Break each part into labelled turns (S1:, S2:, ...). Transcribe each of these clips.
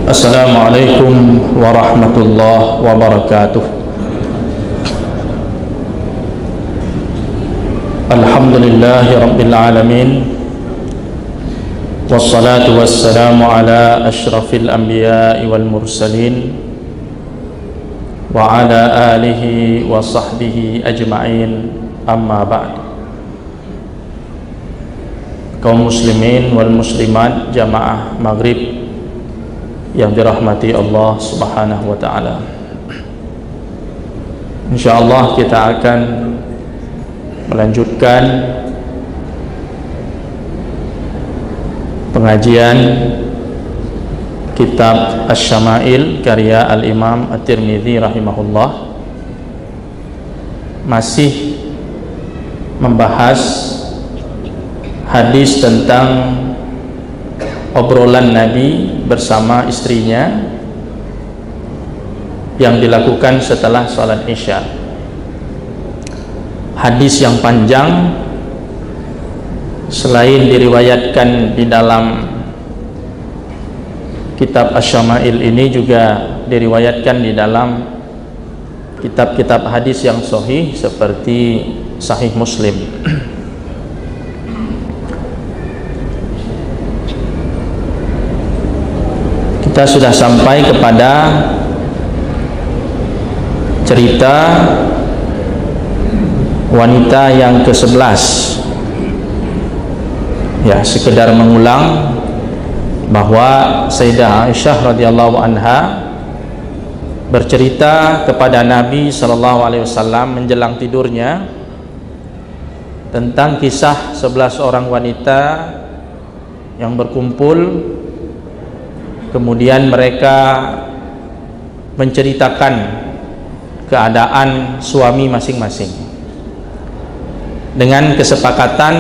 S1: Assalamualaikum warahmatullahi wabarakatuh. Alhamdulillahi rabbil alamin. Wassalatu wassalamu ala asyrafil anbiya'i wal mursalin wa ala alihi wa sahbihi ajma'in, amma ba'd. Kaum muslimin wal muslimat jamaah maghrib yang dirahmati Allah subhanahu wa ta'ala, insyaallah kita akan melanjutkan pengajian kitab Asy-Syama'il karya Al-Imam At-Tirmidzi rahimahullah, masih membahas hadis tentang obrolan Nabi bersama istrinya yang dilakukan setelah salat Isya. Hadis yang panjang, selain diriwayatkan di dalam kitab Asy-Syama'il ini, juga diriwayatkan di dalam kitab-kitab hadis yang sahih seperti Sahih Muslim. Kita sudah sampai kepada cerita wanita yang ke-11. Ya, sekedar mengulang bahwa Sayyidah Aisyah radhiyallahu anha bercerita kepada Nabi sallallahu alaihi wasallam menjelang tidurnya tentang kisah 11 orang wanita yang berkumpul. Kemudian mereka menceritakan keadaan suami masing-masing dengan kesepakatan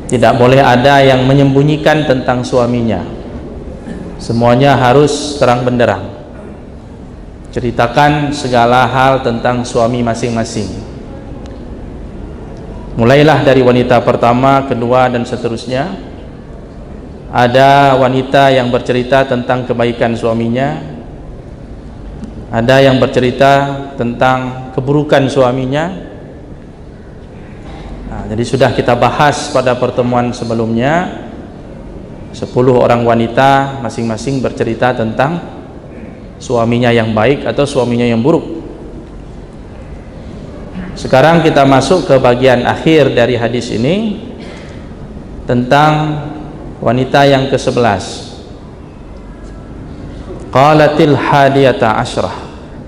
S1: tidak boleh ada yang menyembunyikan tentang suaminya. Semuanya harus terang benderang, ceritakan segala hal tentang suami masing-masing. Mulailah dari wanita pertama, kedua, dan seterusnya. Ada wanita yang bercerita tentang kebaikan suaminya, ada yang bercerita tentang keburukan suaminya. Nah, jadi sudah kita bahas pada pertemuan sebelumnya, 10 orang wanita masing-masing bercerita tentang suaminya yang baik atau suaminya yang buruk. Sekarang kita masuk ke bagian akhir dari hadis ini, tentang wanita yang ke-11. Qalatil hadiyata asyrah,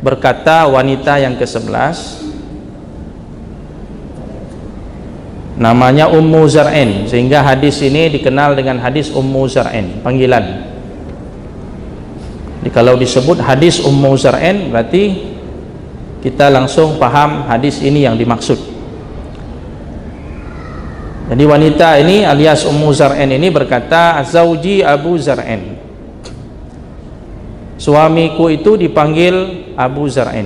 S1: berkata wanita yang ke-11, namanya Ummu Zar'in, sehingga hadis ini dikenal dengan hadis Ummu Zar'in, panggilan. Jadi kalau disebut hadis Ummu Zar'in, berarti kita langsung paham hadis ini yang dimaksud. Jadi wanita ini alias Ummu Zar'in ini berkata, Zauji Abu Zar'in, suamiku itu dipanggil Abu Zar'in.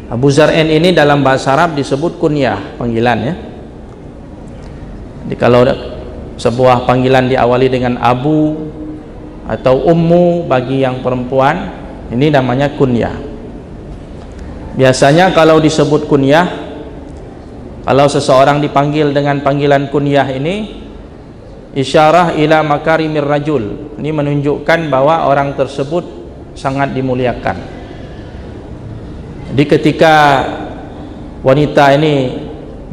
S1: Abu Zar'in ini dalam bahasa Arab disebut kunyah, panggilan ya. Jadi kalau sebuah panggilan diawali dengan Abu atau Ummu bagi yang perempuan, ini namanya kunyah. Biasanya kalau disebut kunyah, kalau seseorang dipanggil dengan panggilan kunyah ini, isyarah ila makarimir rajul, ini menunjukkan bahwa orang tersebut sangat dimuliakan. Jadi ketika wanita ini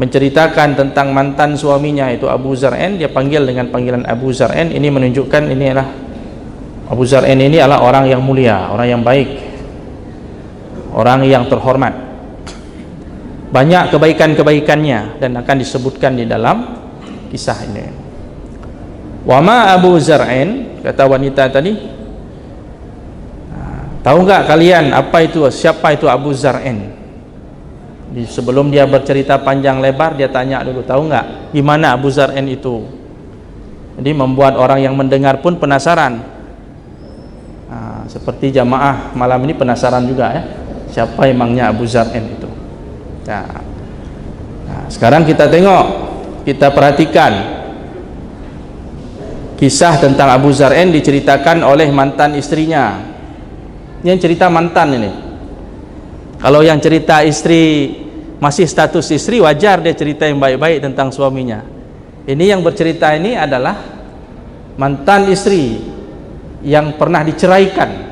S1: menceritakan tentang mantan suaminya itu Abu Zar'in, dia panggil dengan panggilan Abu Zar'in, ini menunjukkan ini adalah Abu Zar'in ini adalah orang yang mulia, orang yang baik, orang yang terhormat. Banyak kebaikan-kebaikannya dan akan disebutkan di dalam kisah ini. Wama Abu Zar'in, kata wanita tadi, tahu nggak kalian apa itu, siapa itu Abu Zar'in? Sebelum dia bercerita panjang lebar, dia tanya dulu, tahu nggak gimana Abu Zar'in itu? Jadi membuat orang yang mendengar pun penasaran. Seperti jamaah malam ini penasaran juga ya, siapa emangnya Abu Zar'in itu? Nah, sekarang kita tengok, kita perhatikan kisah tentang Abu Zar'in diceritakan oleh mantan istrinya. Ini yang cerita mantan ini. Kalau yang cerita istri, masih status istri, wajar dia cerita yang baik-baik tentang suaminya. Ini yang bercerita ini adalah mantan istri yang pernah diceraikan.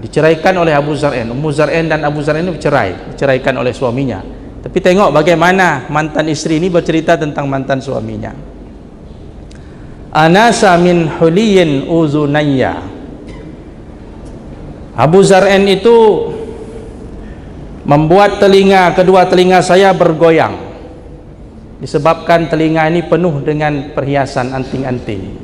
S1: Diceraikan oleh Abu Zar'in. Ummu Zar'in dan Abu Zar'in ini diceraikan oleh suaminya. Tapi tengok bagaimana mantan istri ini bercerita tentang mantan suaminya. Anasa min huliyin uzunayya. Abu Zar'in itu membuat kedua telinga saya bergoyang, disebabkan telinga ini penuh dengan perhiasan anting-anting.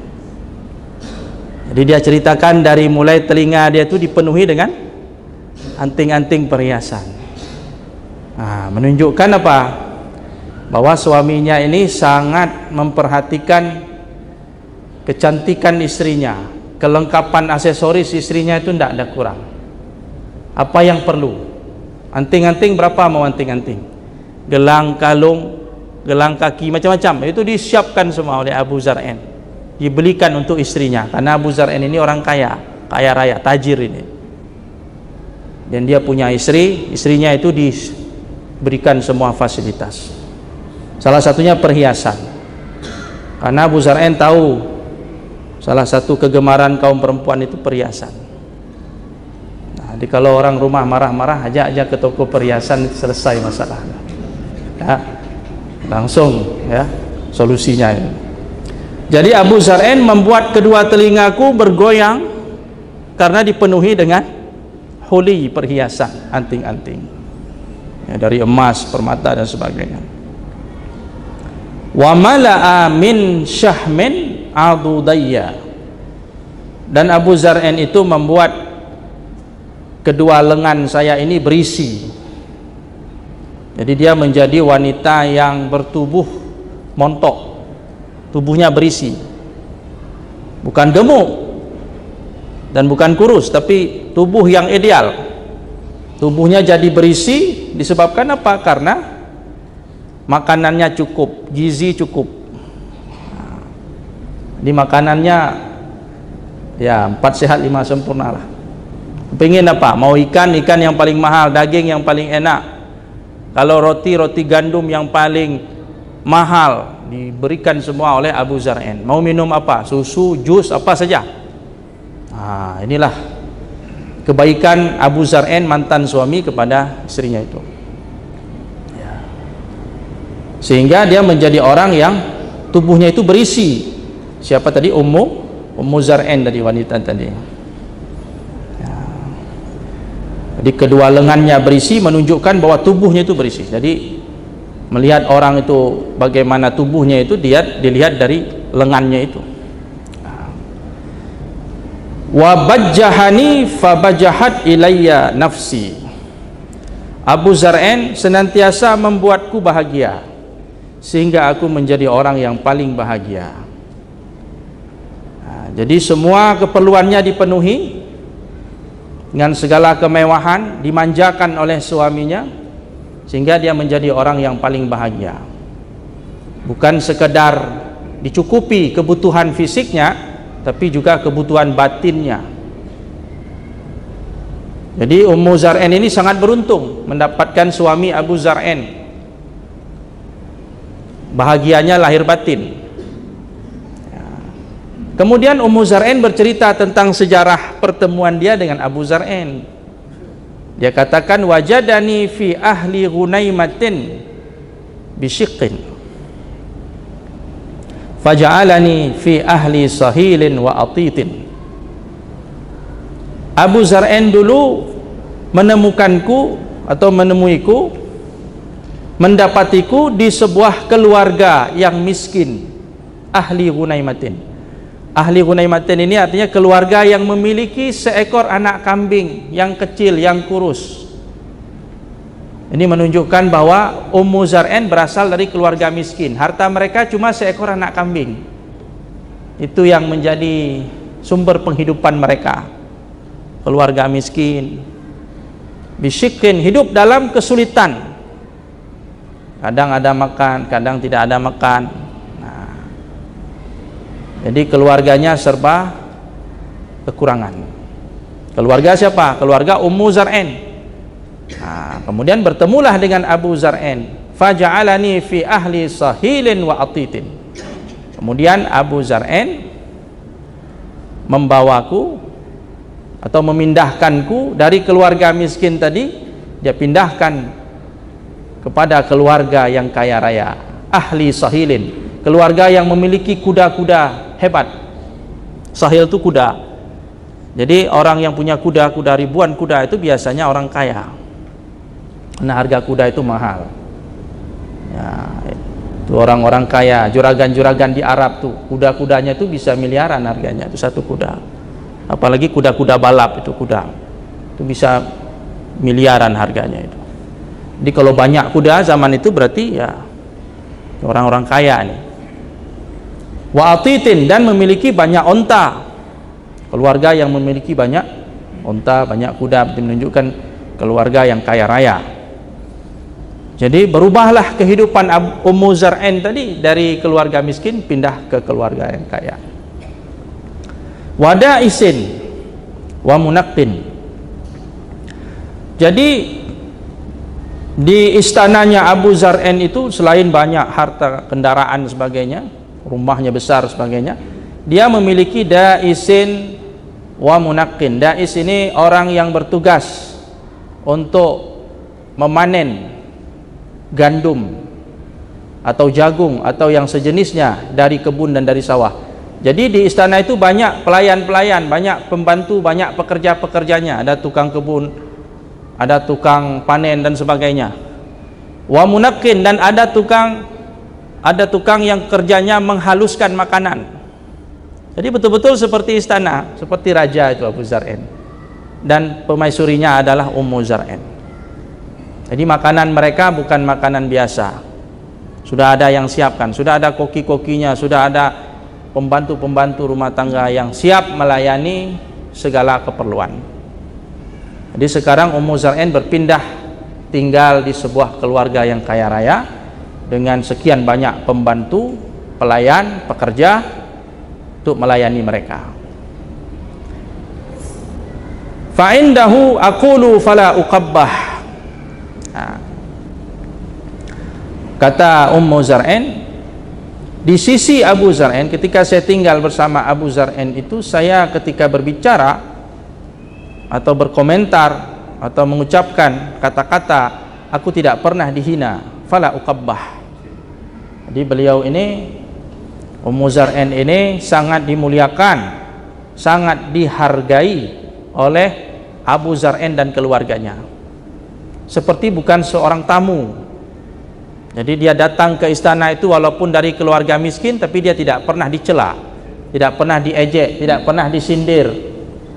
S1: Jadi dia ceritakan dari mulai telinga dia itu dipenuhi dengan anting-anting perhiasan. Menunjukkan apa? Bahwa suaminya ini sangat memperhatikan kecantikan istrinya, kelengkapan aksesoris istrinya itu tidak ada kurang. Apa yang perlu? Anting-anting berapa mau anting-anting? Gelang, kalung, gelang kaki, macam-macam. Itu disiapkan semua oleh Abu Zar'in. Dibelikan untuk istrinya, karena Abu Zar'in ini orang kaya raya, tajir ini. Dan dia punya istrinya itu diberikan semua fasilitas. Salah satunya perhiasan. Karena Abu Zar'in tahu salah satu kegemaran kaum perempuan itu perhiasan. Jadi kalau orang rumah marah-marah, ajak aja ke toko perhiasan, selesai masalah. Ya, langsung ya solusinya ini. Jadi Abu Zar'in membuat kedua telingaku bergoyang karena dipenuhi dengan huli, perhiasan, anting-anting ya, dari emas, permata dan sebagainya. Wa mala'a min syahmin adudayya. Dan Abu Zar'in itu membuat kedua lengan saya ini berisi. Jadi dia menjadi wanita yang bertubuh montok, tubuhnya berisi, bukan gemuk dan bukan kurus, tapi tubuh yang ideal. Tubuhnya jadi berisi disebabkan apa? Karena makanannya cukup, gizi cukup. Di makanannya ya 4 sehat 5 sempurna lah. Pengen apa? Mau ikan yang paling mahal, daging yang paling enak. Kalau roti gandum yang paling mahal diberikan semua oleh Abu Zar'in. Mau minum apa? Susu, jus, apa saja. Inilah kebaikan Abu Zar'in, mantan suami, kepada istrinya itu. Sehingga dia menjadi orang yang tubuhnya itu berisi. Siapa tadi? Ummu Zar'in tadi, wanita tadi. Jadi kedua lengannya berisi menunjukkan bahwa tubuhnya itu berisi. Jadi melihat orang itu bagaimana tubuhnya itu, dilihat dari lengannya itu. Wa bajjahani fabajahat ilayya nafsi. Abu Zar'in senantiasa membuatku bahagia sehingga aku menjadi orang yang paling bahagia. Jadi semua keperluannya dipenuhi dengan segala kemewahan, dimanjakan oleh suaminya, sehingga dia menjadi orang yang paling bahagia. Bukan sekedar dicukupi kebutuhan fisiknya, tapi juga kebutuhan batinnya. Jadi Ummu Zar'in ini sangat beruntung mendapatkan suami Abu Zar'in. Bahagianya lahir batin. Kemudian Ummu Zar'in bercerita tentang sejarah pertemuan dia dengan Abu Zar'in. Dia katakan, wajadani fi ahli Ghunaimatin bisyiqqin faja'alani fi ahli Sahilin wa Atitin. Abu Zar'in dulu menemukanku atau menemuiku, mendapatiku di sebuah keluarga yang miskin, ahli Ghunaimatin. Ahli Ghunaimatin ini artinya keluarga yang memiliki seekor anak kambing yang kecil, yang kurus. Ini menunjukkan bahwa Ummu Zar'in berasal dari keluarga miskin. Harta mereka cuma seekor anak kambing. Itu yang menjadi sumber penghidupan mereka. Keluarga miskin, bisyikin, hidup dalam kesulitan. Kadang ada makan, kadang tidak ada makan. Jadi keluarganya serba kekurangan. Keluarga siapa? Keluarga Ummu Zar'in. Nah, kemudian bertemulah dengan Abu Zar'in. Faja'alani fi ahli sahilin wa atitin. Kemudian Abu Zar'in membawaku atau memindahkanku dari keluarga miskin tadi, dia pindahkan kepada keluarga yang kaya raya. Ahli sahilin, keluarga yang memiliki kuda-kuda hebat. Sahil itu kuda. Jadi orang yang punya kuda-kuda, ribuan kuda itu biasanya orang kaya. Nah, harga kuda itu mahal. Ya, itu orang-orang kaya, juragan-juragan di Arab tuh, kuda-kudanya itu bisa miliaran harganya, itu satu kuda. Apalagi kuda-kuda balap itu kuda. Itu bisa miliaran harganya itu. Jadi kalau banyak kuda zaman itu berarti ya orang-orang kaya nih. Wa atitin, dan memiliki banyak onta. Keluarga yang memiliki banyak onta, banyak kuda, menunjukkan keluarga yang kaya raya. Jadi berubahlah kehidupan Ummu Zar'in tadi, dari keluarga miskin pindah ke keluarga yang kaya. Wada'isin wa munaqqin. Jadi di istananya Abu Zar'in itu selain banyak harta, kendaraan sebagainya, rumahnya besar sebagainya, dia memiliki da'isin wa munaqqin. Da'is ini orang yang bertugas untuk memanen gandum atau jagung atau yang sejenisnya dari kebun dan dari sawah. Jadi di istana itu banyak pelayan-pelayan, banyak pembantu, banyak pekerja-pekerjanya. Ada tukang kebun, ada tukang panen dan sebagainya. Wa munaqqin, dan ada tukang yang kerjanya menghaluskan makanan. Jadi betul-betul seperti istana, seperti raja itu Abu Zar'in. Dan pemaisurinya adalah Ummu Zar'in. Jadi makanan mereka bukan makanan biasa. Sudah ada yang siapkan, sudah ada koki-kokinya, sudah ada pembantu-pembantu rumah tangga yang siap melayani segala keperluan. Jadi sekarang Ummu Zar'in berpindah tinggal di sebuah keluarga yang kaya raya dengan sekian banyak pembantu, pelayan, pekerja untuk melayani mereka. Fa indahu aqulu fala uqabbah. Nah, kata Ummu Zar'in, di sisi Abu Zar'in, ketika saya tinggal bersama Abu Zar'in itu, saya ketika berbicara atau berkomentar atau mengucapkan kata-kata, aku tidak pernah dihina. Fala uqabbah. Jadi beliau ini, Ummu Zar'in ini sangat dimuliakan, sangat dihargai oleh Abu Zar'in dan keluarganya, seperti bukan seorang tamu. Jadi dia datang ke istana itu walaupun dari keluarga miskin, tapi dia tidak pernah dicela, tidak pernah diejek, tidak pernah disindir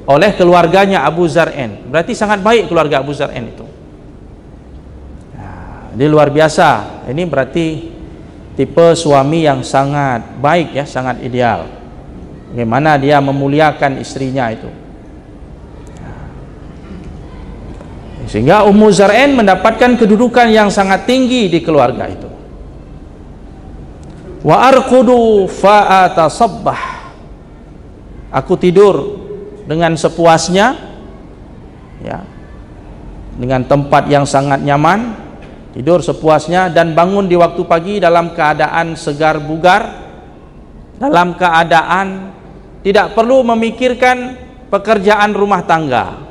S1: oleh keluarganya Abu Zar'in. Berarti sangat baik keluarga Abu Zar'in itu. Nah, ini luar biasa. Ini berarti tipe suami yang sangat baik ya, sangat ideal. Bagaimana dia memuliakan istrinya itu. Sehingga Ummu Zar'in mendapatkan kedudukan yang sangat tinggi di keluarga itu. Wa arqudu fa atasabbah. Aku tidur dengan sepuasnya, ya, dengan tempat yang sangat nyaman, tidur sepuasnya, dan bangun di waktu pagi dalam keadaan segar bugar, dalam keadaan tidak perlu memikirkan pekerjaan rumah tangga.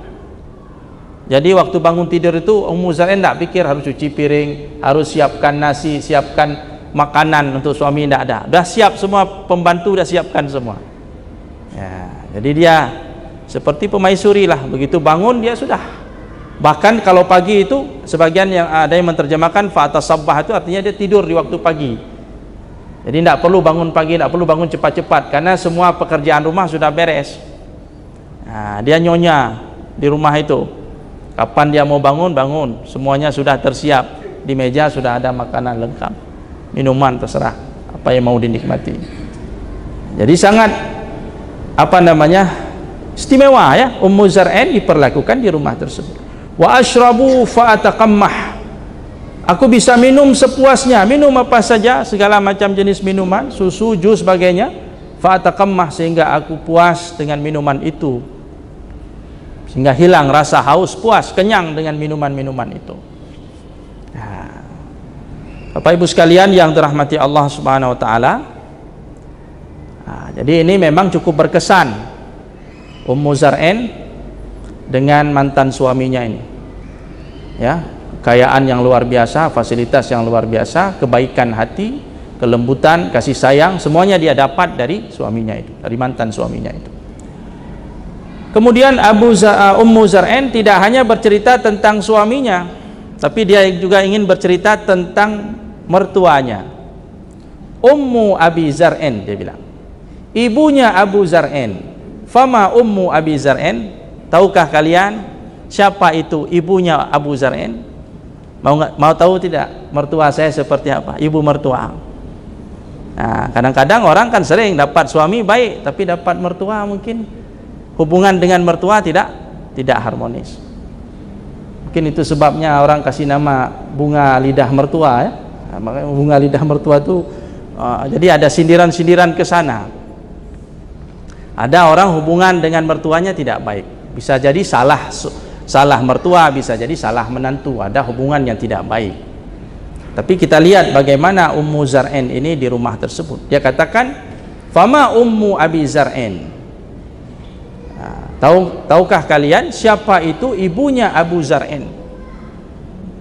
S1: Jadi waktu bangun tidur itu Ummu Zar'in tidak pikir harus cuci piring, harus siapkan nasi, siapkan makanan untuk suami, tidak ada. Sudah siap semua, pembantu sudah siapkan semua. Ya, jadi dia seperti pemaisuri lah. Begitu bangun dia sudah. Bahkan kalau pagi itu, sebagian yang ada yang menerjemahkan fa'atasabbah itu artinya dia tidur di waktu pagi. Jadi tidak perlu bangun pagi, tidak perlu bangun cepat-cepat, karena semua pekerjaan rumah sudah beres. Nah, dia nyonya di rumah itu. Kapan dia mau bangun, bangun. Semuanya sudah tersiap. Di meja sudah ada makanan lengkap, minuman terserah apa yang mau dinikmati. Jadi sangat istimewa ya Ummu Zar'in diperlakukan di rumah tersebut. Wa ashrabu fa ataqammah. Aku bisa minum sepuasnya, minum apa saja, segala macam jenis minuman, susu, jus, sebagainya. fa'ataqammah, sehingga aku puas dengan minuman itu, sehingga hilang rasa haus, puas, kenyang dengan minuman-minuman itu. Nah, Bapak Ibu sekalian yang dirahmati Allah Subhanahu wa taala, nah, jadi ini memang cukup berkesan Ummu Zar'in dengan mantan suaminya ini. Ya, kekayaan yang luar biasa, fasilitas yang luar biasa, kebaikan hati, kelembutan, kasih sayang, semuanya dia dapat dari suaminya itu, dari mantan suaminya itu. Kemudian Ummu Zar'in tidak hanya bercerita tentang suaminya, tapi dia juga ingin bercerita tentang mertuanya. Ummu Abi Zar'in, dia bilang, ibunya Abu Zar'in. Fama Ummu Abi Zar'in, tahukah kalian siapa itu ibunya Abu Zar'in? Mau tahu tidak mertua saya seperti apa? Ibu mertua. Nah, kadang-kadang orang kan sering dapat suami baik, tapi dapat mertua mungkin hubungan dengan mertua tidak harmonis. Mungkin itu sebabnya orang kasih nama bunga lidah mertua, ya. Nah, makanya bunga lidah mertua itu jadi ada sindiran-sindiran ke sana. Ada orang hubungan dengan mertuanya tidak baik, bisa jadi salah mertua, bisa jadi salah menantu, ada hubungan yang tidak baik. Tapi kita lihat bagaimana Ummu Zar'in ini di rumah tersebut. Dia katakan, fama Ummu Abi Zar'in. Tahukah kalian siapa itu ibunya Abu Zar'in?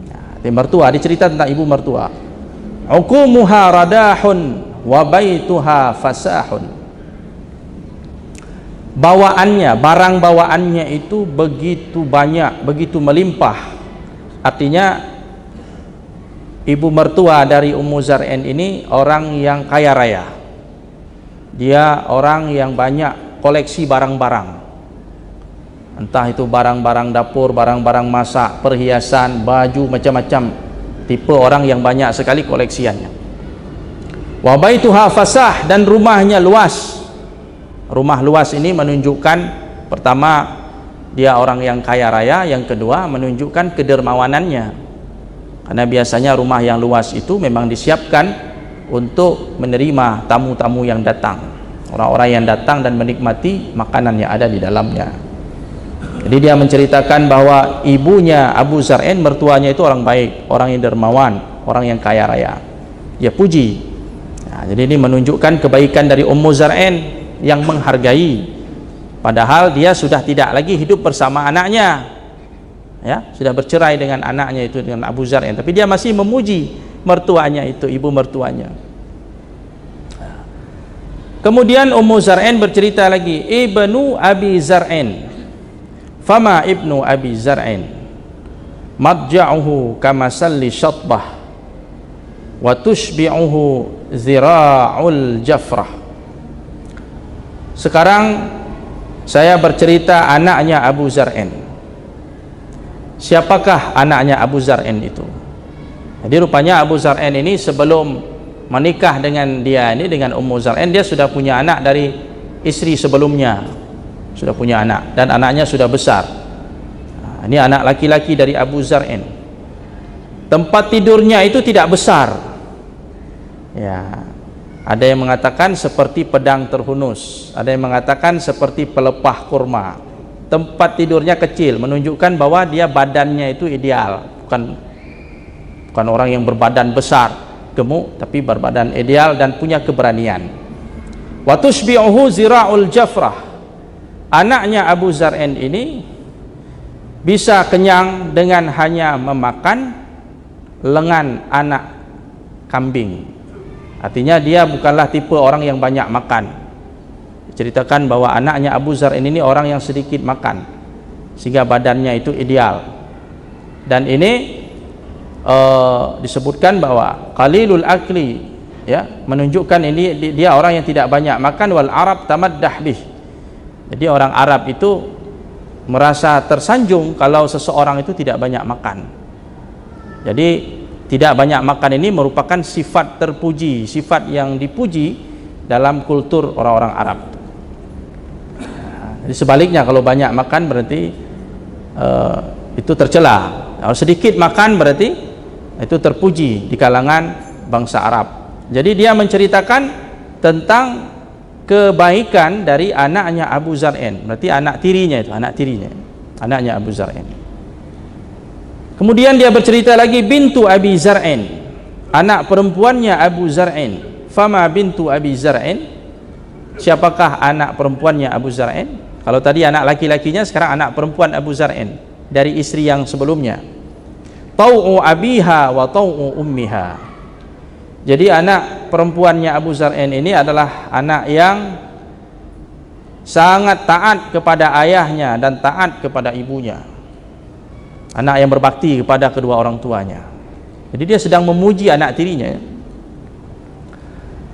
S1: Nah, mertua, dicerita tentang ibu mertua. Uqumuha radahun wa baituha fasahun. Bawaannya, barang bawaannya itu begitu banyak, begitu melimpah. Artinya ibu mertua dari Ummu Zar'in ini orang yang kaya raya. Dia orang yang banyak koleksi barang-barang. Entah itu barang-barang dapur, barang-barang masak, perhiasan, baju, macam-macam. Tipe orang yang banyak sekali koleksiannya. Wa baituha fasah, dan rumahnya luas. Rumah luas ini menunjukkan, pertama dia orang yang kaya raya, yang kedua menunjukkan kedermawanannya. Karena biasanya rumah yang luas itu memang disiapkan untuk menerima tamu-tamu yang datang, orang-orang yang datang dan menikmati makanan yang ada di dalamnya. Jadi dia menceritakan bahwa ibunya Abu Zar'in, mertuanya itu orang baik, orang yang dermawan, orang yang kaya raya. Dia puji. Nah, jadi ini menunjukkan kebaikan dari Ummu Zar'in yang menghargai, padahal dia sudah tidak lagi hidup bersama anaknya, ya, sudah bercerai dengan anaknya itu, dengan Abu Zar'in, tapi dia masih memuji mertuanya itu, ibu mertuanya. Kemudian Ummu Zar'in bercerita lagi, ibnu Abi Zar'in, fama ibnu Abi Zar'in madja'uhu kamasalli syatbah wa tushbi'uhu zira'ul jafrah. Sekarang saya bercerita anaknya Abu Zar'in. Siapakah anaknya Abu Zar'in itu? Jadi rupanya Abu Zar'in ini sebelum menikah dengan dia ini, dengan Ummu Zar'in, dia sudah punya anak dari istri sebelumnya, sudah punya anak, dan anaknya sudah besar. Nah, ini anak laki-laki dari Abu Zar'in. Tempat tidurnya itu tidak besar, ya. Ada yang mengatakan seperti pedang terhunus, ada yang mengatakan seperti pelepah kurma. Tempat tidurnya kecil, menunjukkan bahwa dia badannya itu ideal, bukan orang yang berbadan besar, gemuk, tapi berbadan ideal dan punya keberanian. Wa tushbi'uhu zira'ul jafrah. Anaknya Abu Zar'in ini bisa kenyang dengan hanya memakan lengan anak kambing. Artinya dia bukanlah tipe orang yang banyak makan. Diceritakan bahwa anaknya Abu Zar'in ini orang yang sedikit makan, sehingga badannya itu ideal. Dan ini disebutkan bahwa qalilul akli, ya, menunjukkan ini dia orang yang tidak banyak makan. Wal Arab tamaddah bih. Jadi orang Arab itu merasa tersanjung kalau seseorang itu tidak banyak makan. Jadi tidak banyak makan ini merupakan sifat terpuji, sifat yang dipuji dalam kultur orang-orang Arab. Jadi sebaliknya, kalau banyak makan berarti itu tercela. Kalau sedikit makan berarti itu terpuji di kalangan bangsa Arab. Jadi dia menceritakan tentang kebaikan dari anaknya Abu Zar'in. Berarti anak tirinya itu, anaknya Abu Zar'in. Kemudian dia bercerita lagi bintu Abi Zar'in, anak perempuannya Abu Zar'in. Fama bintu Abi Zar'in, siapakah anak perempuannya Abu Zar'in? Kalau tadi anak laki-lakinya, sekarang anak perempuan Abu Zar'in dari istri yang sebelumnya. Tau'u abiha wa tau'u ummiha. Jadi anak perempuannya Abu Zar'in ini adalah anak yang sangat taat kepada ayahnya dan taat kepada ibunya. Anak yang berbakti kepada kedua orang tuanya. Jadi dia sedang memuji anak tirinya,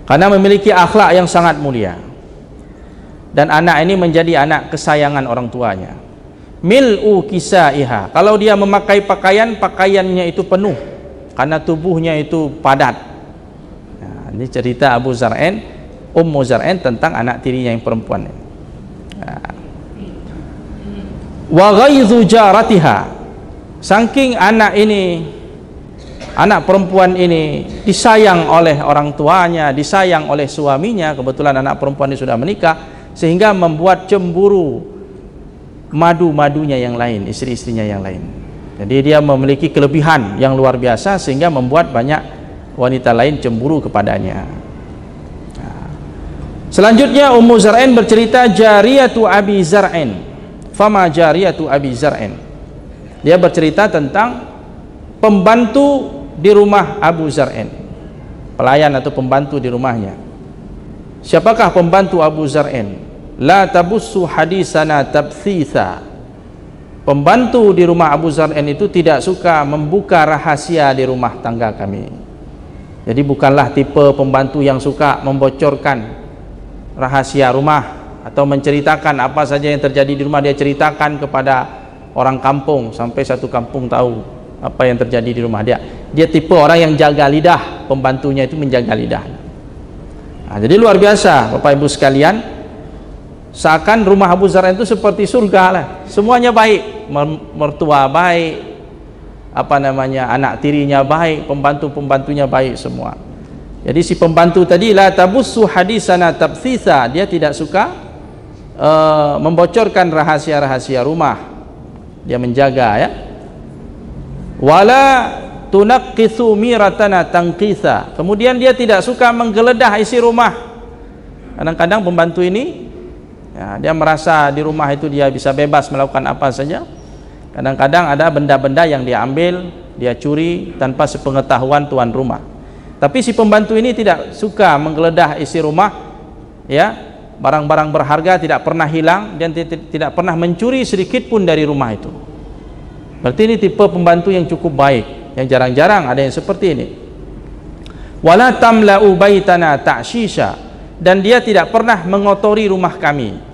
S1: karena memiliki akhlak yang sangat mulia. Dan anak ini menjadi anak kesayangan orang tuanya. Mil'u kisaiha, kalau dia memakai pakaian, pakaiannya itu penuh karena tubuhnya itu padat. Nah, ini cerita Abu Zar'in, Ummu Zar'in tentang anak tirinya yang perempuan. Nah. Wa ghaidhu jaratiha, saking anak perempuan ini disayang oleh orang tuanya, disayang oleh suaminya, kebetulan anak perempuan ini sudah menikah, sehingga membuat cemburu madu-madunya yang lain, istri-istrinya yang lain. Jadi dia memiliki kelebihan yang luar biasa sehingga membuat banyak wanita lain cemburu kepadanya. Selanjutnya Ummu Zar'in bercerita jariyatu Abi Zar'in. Fama jariyatu Abi Zar'in. Dia bercerita tentang pembantu di rumah Abu Zar'in, pelayan atau pembantu di rumahnya. Siapakah pembantu Abu Zar'in? La tabussu hadisana tabthitha. Pembantu di rumah Abu Zar'in itu tidak suka membuka rahasia di rumah tangga kami. Jadi bukanlah tipe pembantu yang suka membocorkan rahasia rumah atau menceritakan apa saja yang terjadi di rumah, dia ceritakan kepada orang kampung sampai satu kampung tahu apa yang terjadi di rumah dia. Dia tipe orang yang jaga lidah, pembantunya itu menjaga lidah. Nah, jadi luar biasa Bapak Ibu sekalian, seakan rumah Abu Zar'in itu seperti surga lah, semuanya baik, mertua baik, anak tirinya baik, pembantu-pembantunya baik semua. Jadi si pembantu tadi la tabussu hadisana tabthitha, dia tidak suka membocorkan rahasia-rahasia rumah, dia menjaga ya. Wala tunaqqithu miratana tanqitha, kemudian dia tidak suka menggeledah isi rumah. Kadang-kadang pembantu ini ya, dia merasa di rumah itu dia bisa bebas melakukan apa saja. Kadang-kadang ada benda-benda yang dia ambil, dia curi tanpa sepengetahuan tuan rumah. Tapi si pembantu ini tidak suka menggeledah isi rumah, ya, barang-barang berharga tidak pernah hilang dan tidak pernah mencuri sedikit pun dari rumah itu. Berarti ini tipe pembantu yang cukup baik, yang jarang-jarang ada yang seperti ini. Wala tamla'u baitana ta'shisha, dan dia tidak pernah mengotori rumah kami.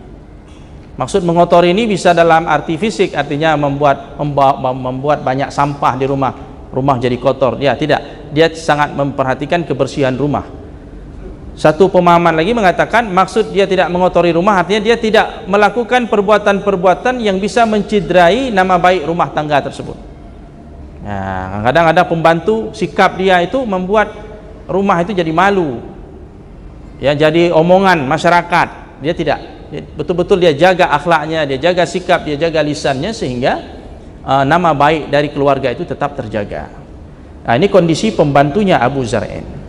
S1: Maksud mengotori ini bisa dalam arti fisik, artinya membuat banyak sampah di rumah jadi kotor. Dia tidak, dia sangat memperhatikan kebersihan rumah. Satu pemahaman lagi mengatakan maksud dia tidak mengotori rumah artinya dia tidak melakukan perbuatan-perbuatan yang bisa mencederai nama baik rumah tangga tersebut. Nah, kadang ada pembantu, sikap dia itu membuat rumah itu jadi malu, ya, jadi omongan masyarakat. Dia tidak, betul-betul dia jaga akhlaknya, dia jaga sikap, dia jaga lisannya sehingga nama baik dari keluarga itu tetap terjaga. Nah, ini kondisi pembantunya Abu Zar'in.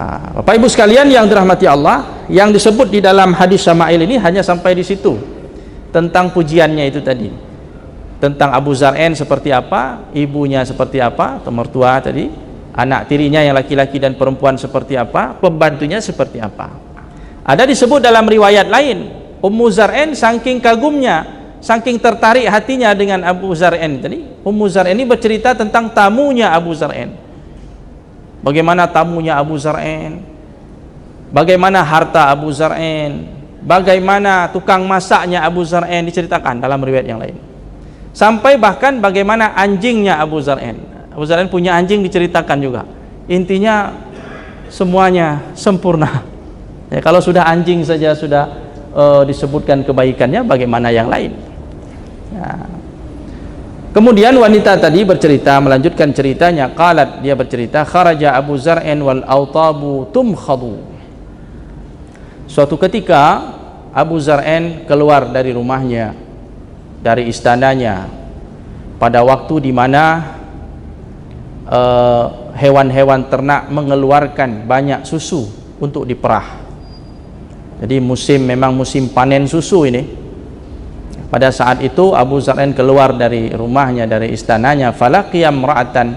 S1: Bapak Ibu sekalian yang dirahmati Allah, yang disebut di dalam hadis Syama'il ini hanya sampai di situ, tentang pujiannya itu tadi, tentang Abu Zar'in seperti apa, ibunya seperti apa, atau mertua tadi, anak tirinya yang laki-laki dan perempuan seperti apa, pembantunya seperti apa. Ada disebut dalam riwayat lain, Ummu Zar'in saking kagumnya, saking tertarik hatinya dengan Abu Zar'in tadi, Ummu Zar'in ini bercerita tentang tamunya Abu Zar'in. Bagaimana tamunya Abu Zar'in, bagaimana harta Abu Zar'in, bagaimana tukang masaknya Abu Zar'in, diceritakan dalam riwayat yang lain. Sampai bahkan bagaimana anjingnya Abu Zar'in. Abu Zar'in punya anjing diceritakan juga. Intinya semuanya sempurna. Ya, kalau sudah anjing saja sudah disebutkan kebaikannya, bagaimana yang lain. Ya. Kemudian wanita tadi bercerita, melanjutkan ceritanya. Qalat, dia bercerita, kharaja Abu Zar'in wal autabu tumkhadu. Suatu ketika Abu Zar'in keluar dari rumahnya, dari istananya, pada waktu di mana hewan-hewan ternak mengeluarkan banyak susu untuk diperah. Jadi memang musim panen susu ini. Pada saat itu Abu Zar'in keluar dari rumahnya, dari istananya, falaqiya imra'atan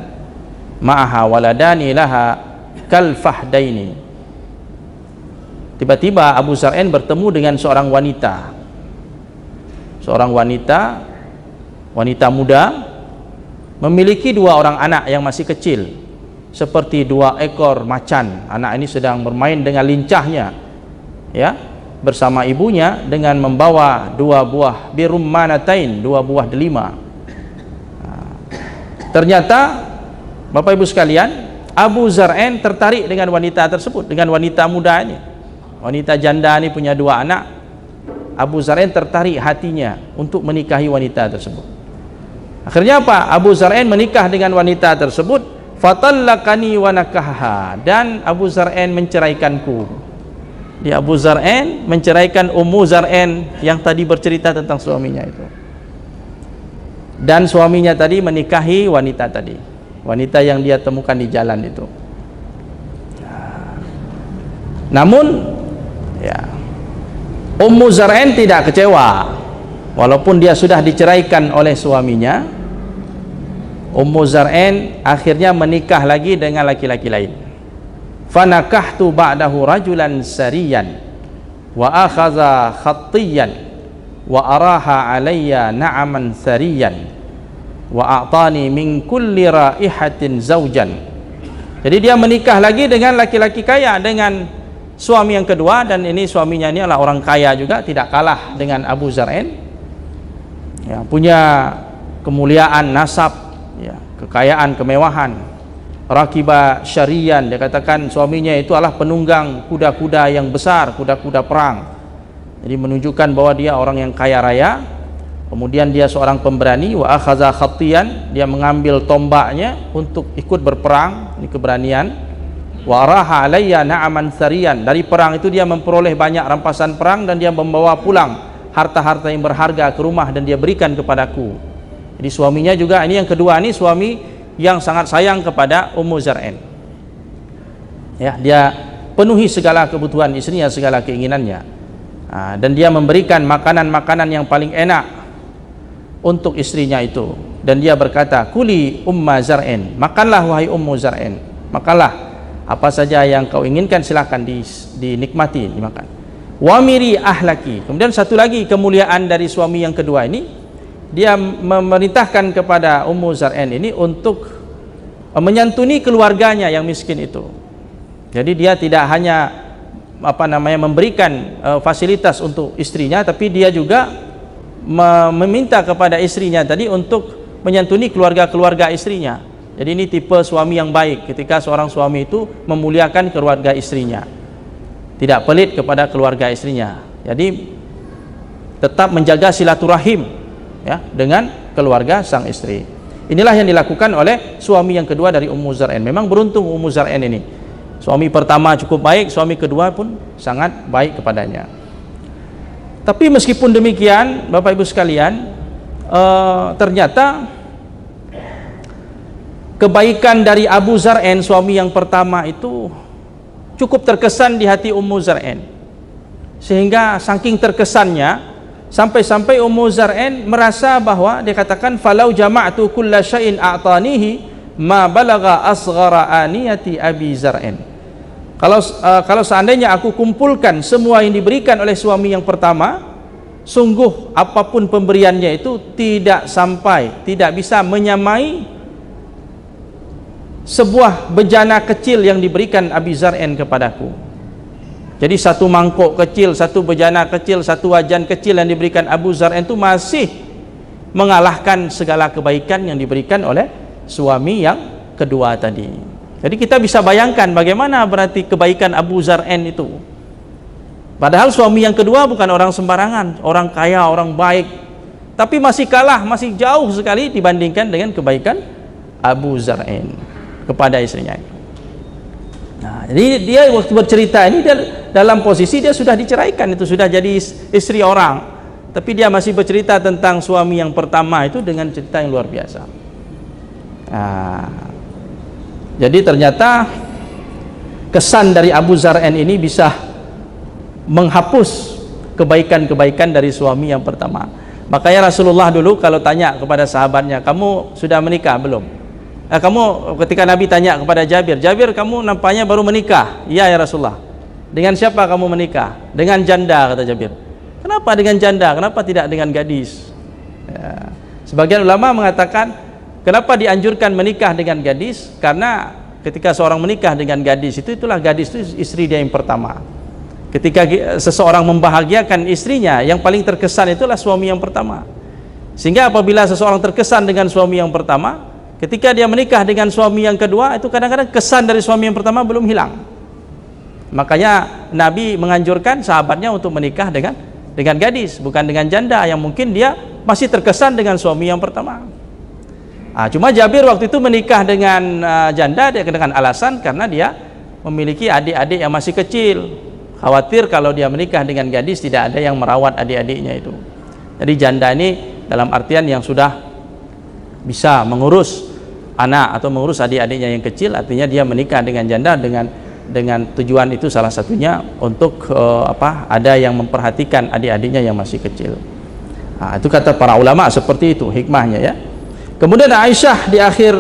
S1: ma'aha waladani laha kal fahdaini. Tiba-tiba Abu Zar'in bertemu dengan seorang wanita. Seorang wanita muda, memiliki 2 orang anak yang masih kecil, seperti 2 ekor macan. Anak ini sedang bermain dengan lincahnya, ya, bersama ibunya dengan membawa 2 buah birummanatain, 2 buah delima. Ternyata Bapak Ibu sekalian, Abu Zar'in tertarik dengan wanita tersebut, dengan wanita muda ini. Wanita janda ini punya 2 anak. Abu Zar'in tertarik hatinya untuk menikahi wanita tersebut. Akhirnya apa? Abu Zar'in menikah dengan wanita tersebut. Fatallaqani wa nakahaha, dan Abu Zar'in menceraikanku. Abu Zar'in menceraikan Ummu Zar'in yang tadi bercerita tentang suaminya itu. Dan suaminya tadi menikahi wanita tadi, wanita yang dia temukan di jalan itu. Namun ya, Ummu Zar'in tidak kecewa. Walaupun dia sudah diceraikan oleh suaminya, Ummu Zar'in akhirnya menikah lagi dengan laki-laki lain. Fanakahtu ba'dahu rajulan sariyan wa akhadha khattiyan wa araha alayya na'aman sariyan wa a'tani min kulli raihatin zawjan. Jadi dia menikah lagi dengan laki-laki kaya, dengan suami yang kedua, dan ini suaminya ini adalah orang kaya juga, tidak kalah dengan Abu Zar'in, ya, punya kemuliaan nasab, ya, kekayaan, kemewahan. Rakiba syarian, dia katakan suaminya itu adalah penunggang kuda-kuda yang besar, kuda-kuda perang. Jadi menunjukkan bahwa dia orang yang kaya raya. Kemudian dia seorang pemberani. Wa akhadha khattiyan, dia mengambil tombaknya untuk ikut berperang, ini keberanian. Wa araha alayya na'aman sariyan, dari perang itu dia memperoleh banyak rampasan perang, dan dia membawa pulang harta-harta yang berharga ke rumah dan dia berikan kepadaku. Jadi suaminya juga, ini yang kedua, ini suami yang sangat sayang kepada Ummu Zar'in, ya, dia penuhi segala kebutuhan istrinya, segala keinginannya, dan dia memberikan makanan-makanan yang paling enak untuk istrinya itu. Dan dia berkata, kuli Umma Zar'in, makanlah wahai Ummu Zar'in, makanlah apa saja yang kau inginkan, silahkan dinikmati, dimakan. Wamiri ahlaki. Kemudian satu lagi kemuliaan dari suami yang kedua ini, dia memerintahkan kepada Ummu Zar'in ini untuk menyantuni keluarganya yang miskin itu. Jadi dia tidak hanya memberikan fasilitas untuk istrinya, tapi dia juga meminta kepada istrinya tadi untuk menyantuni keluarga-keluarga istrinya. Jadi ini tipe suami yang baik, ketika seorang suami itu memuliakan keluarga istrinya, tidak pelit kepada keluarga istrinya. Jadi tetap menjaga silaturahim, ya, dengan keluarga sang istri. Inilah yang dilakukan oleh suami yang kedua dari Ummu Zar'in. Memang beruntung Ummu Zar'in ini. Suami pertama cukup baik, suami kedua pun sangat baik kepadanya. Tapi meskipun demikian, Bapak Ibu sekalian, ternyata kebaikan dari Abu Zar'in, suami yang pertama itu, cukup terkesan di hati Ummu Zar'in. Sehingga saking terkesannya, sampai-sampai Ummu Zar'in merasa bahwa, dia katakan, falau jama'tu kulla syai'in a'tanihi ma balagha asghara aniyati Abi Zar'in. Kalau seandainya aku kumpulkan semua yang diberikan oleh suami yang pertama, sungguh apapun pemberiannya itu tidak bisa menyamai sebuah bejana kecil yang diberikan Abi Zar'in kepadaku. Jadi satu mangkok kecil, satu bejana kecil, satu wajan kecil yang diberikan Abu Zar'in itu masih mengalahkan segala kebaikan yang diberikan oleh suami yang kedua tadi. Jadi kita bisa bayangkan bagaimana berarti kebaikan Abu Zar'in itu. Padahal suami yang kedua bukan orang sembarangan, orang kaya, orang baik, tapi masih kalah, masih jauh sekali dibandingkan dengan kebaikan Abu Zar'in kepada istrinya. Nah, jadi dia waktu bercerita ini dia dalam posisi dia sudah diceraikan, itu sudah jadi istri orang, tapi dia masih bercerita tentang suami yang pertama itu dengan cerita yang luar biasa. Nah, jadi ternyata kesan dari Abu Zar'in ini bisa menghapus kebaikan-kebaikan dari suami yang pertama. Makanya Rasulullah dulu kalau tanya kepada sahabatnya, kamu sudah menikah belum? Kamu ketika Nabi tanya kepada Jabir, Jabir kamu nampaknya baru menikah. Iya ya Rasulullah. Dengan siapa kamu menikah? Dengan janda, kata Jabir. Kenapa dengan janda? Kenapa tidak dengan gadis? Ya. Sebagian ulama mengatakan kenapa dianjurkan menikah dengan gadis? Karena ketika seorang menikah dengan gadis itu, itulah gadis itu istri dia yang pertama. Ketika seseorang membahagiakan istrinya, yang paling terkesan itulah suami yang pertama. Sehingga apabila seseorang terkesan dengan suami yang pertama, ketika dia menikah dengan suami yang kedua, itu kadang-kadang kesan dari suami yang pertama belum hilang. Makanya Nabi menganjurkan sahabatnya untuk menikah dengan gadis, bukan dengan janda yang mungkin dia masih terkesan dengan suami yang pertama. Cuma Jabir waktu itu menikah dengan janda dengan alasan karena dia memiliki adik-adik yang masih kecil, khawatir kalau dia menikah dengan gadis tidak ada yang merawat adik-adiknya itu. Jadi janda ini dalam artian yang sudah bisa mengurus anak atau mengurus adik-adiknya yang kecil, artinya dia menikah dengan janda dengan tujuan itu salah satunya untuk ada yang memperhatikan adik-adiknya yang masih kecil. Itu kata para ulama seperti itu hikmahnya ya. Kemudian Aisyah di akhir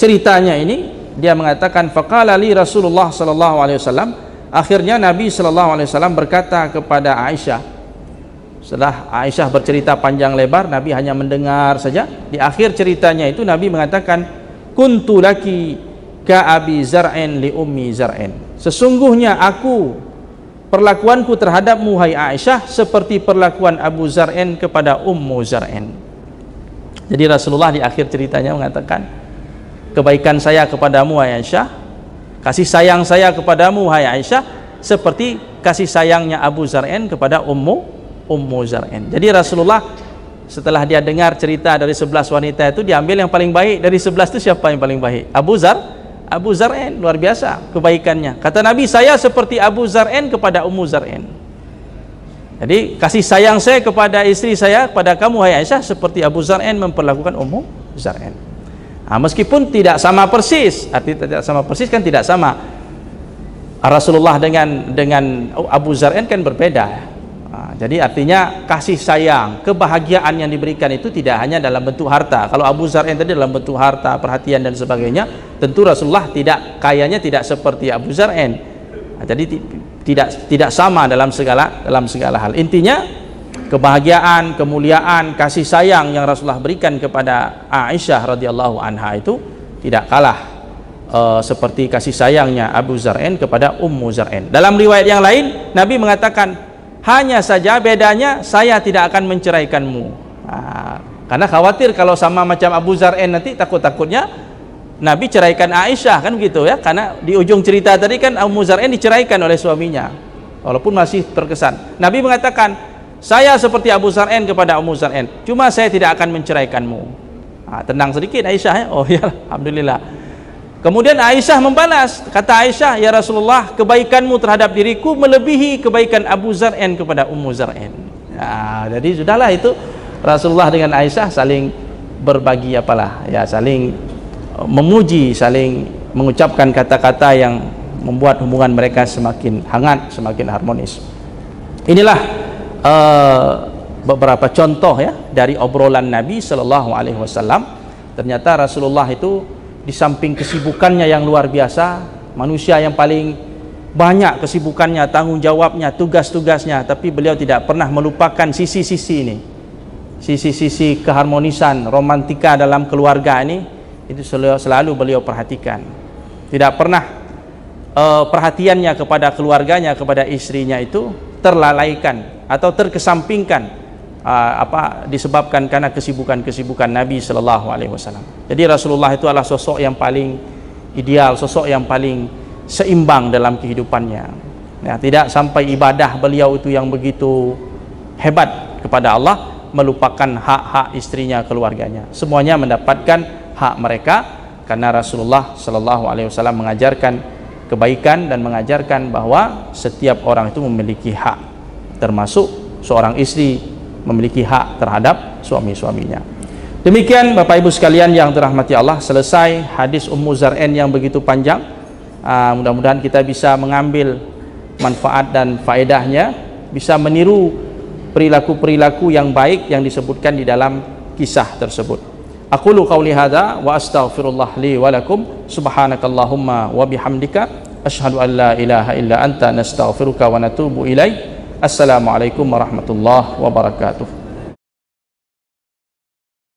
S1: ceritanya ini dia mengatakan faqala li Rasulullah sallallahu alaihi wasallam, akhirnya Nabi sallallahu alaihi wasallam berkata kepada Aisyah. Setelah Aisyah bercerita panjang lebar, Nabi hanya mendengar saja. Di akhir ceritanya itu Nabi mengatakan kuntu laki ka abi zar'in li ummi zar'in, sesungguhnya aku perlakuanku terhadapmu hai Aisyah seperti perlakuan Abu Zar'in kepada Ummu Zar'in. Jadi Rasulullah di akhir ceritanya mengatakan kebaikan saya kepadamu hai Aisyah, kasih sayang saya kepadamu hai Aisyah seperti kasih sayangnya Abu Zar'in kepada Ummu Zar'in. Jadi Rasulullah setelah dia dengar cerita dari 11 wanita itu, diambil yang paling baik dari 11 itu. Siapa yang paling baik? Abu Zar'in. Luar biasa kebaikannya. Kata Nabi, saya seperti Abu Zar'in kepada Ummu Zar'in. Jadi kasih sayang saya kepada istri saya, kepada kamu hai Aisyah, seperti Abu Zar'in memperlakukan Ummu Zar'in. Meskipun tidak sama persis, artinya tidak sama persis kan tidak sama. Rasulullah dengan Abu Zar'in kan berbeda. Jadi artinya kasih sayang, kebahagiaan yang diberikan itu tidak hanya dalam bentuk harta. Kalau Abu Zar'in tadi dalam bentuk harta, perhatian dan sebagainya, tentu Rasulullah kayanya tidak seperti Abu Zar'in. Jadi tidak sama dalam segala hal. Intinya kebahagiaan, kemuliaan, kasih sayang yang Rasulullah berikan kepada Aisyah radhiyallahu anha itu tidak kalah seperti kasih sayangnya Abu Zar'in kepada Ummu Zar'in. Dalam riwayat yang lain Nabi mengatakan, hanya saja bedanya saya tidak akan menceraikanmu. Karena khawatir kalau sama macam Abu Zar'in nanti takutnya Nabi ceraikan Aisyah, kan begitu ya, karena di ujung cerita tadi kan Ummu Zar'in diceraikan oleh suaminya walaupun masih terkesan. Nabi mengatakan, saya seperti Abu Zar'in kepada Ummu Zar'in, cuma saya tidak akan menceraikanmu. Tenang sedikit Aisyah ya. Oh ya, alhamdulillah. Kemudian Aisyah membalas, kata Aisyah, ya Rasulullah, kebaikanmu terhadap diriku melebihi kebaikan Abu Zar'in kepada Ummu Zar'in. Jadi sudahlah itu, Rasulullah dengan Aisyah saling berbagi saling memuji, saling mengucapkan kata-kata yang membuat hubungan mereka semakin hangat, semakin harmonis. Inilah beberapa contoh ya dari obrolan Nabi Shallallahu Alaihi Wasallam. Ternyata Rasulullah itu di samping kesibukannya yang luar biasa, manusia yang paling banyak kesibukannya, tanggung jawabnya, tugas-tugasnya, tapi beliau tidak pernah melupakan sisi-sisi ini, sisi-sisi keharmonisan, romantika dalam keluarga ini. Itu selalu beliau perhatikan. Tidak pernah perhatiannya kepada keluarganya, kepada istrinya itu terlalaikan atau terkesampingkan disebabkan karena kesibukan Nabi Shallallahu Alaihi Wasallam. Jadi Rasulullah itu adalah sosok yang paling ideal, sosok yang paling seimbang dalam kehidupannya. Tidak sampai ibadah beliau itu yang begitu hebat kepada Allah melupakan hak-hak istrinya, keluarganya. Semuanya mendapatkan hak mereka karena Rasulullah Shallallahu Alaihi Wasallam mengajarkan kebaikan dan mengajarkan bahwa setiap orang itu memiliki hak, termasuk seorang istri memiliki hak terhadap suami-suaminya. Demikian Bapak Ibu sekalian yang dirahmati Allah, selesai hadis Ummu Zar'in yang begitu panjang. Mudah-mudahan kita bisa mengambil manfaat dan faedahnya, bisa meniru perilaku-perilaku yang baik yang disebutkan di dalam kisah tersebut. Aqulu qawli hadza wa astaghfirullah li wa lakum, subhanakallahumma wa bihamdika asyhadu an la ilaha illa anta nastaghfiruka wa natubu ilaik. Assalamualaikum warahmatullahi wabarakatuh.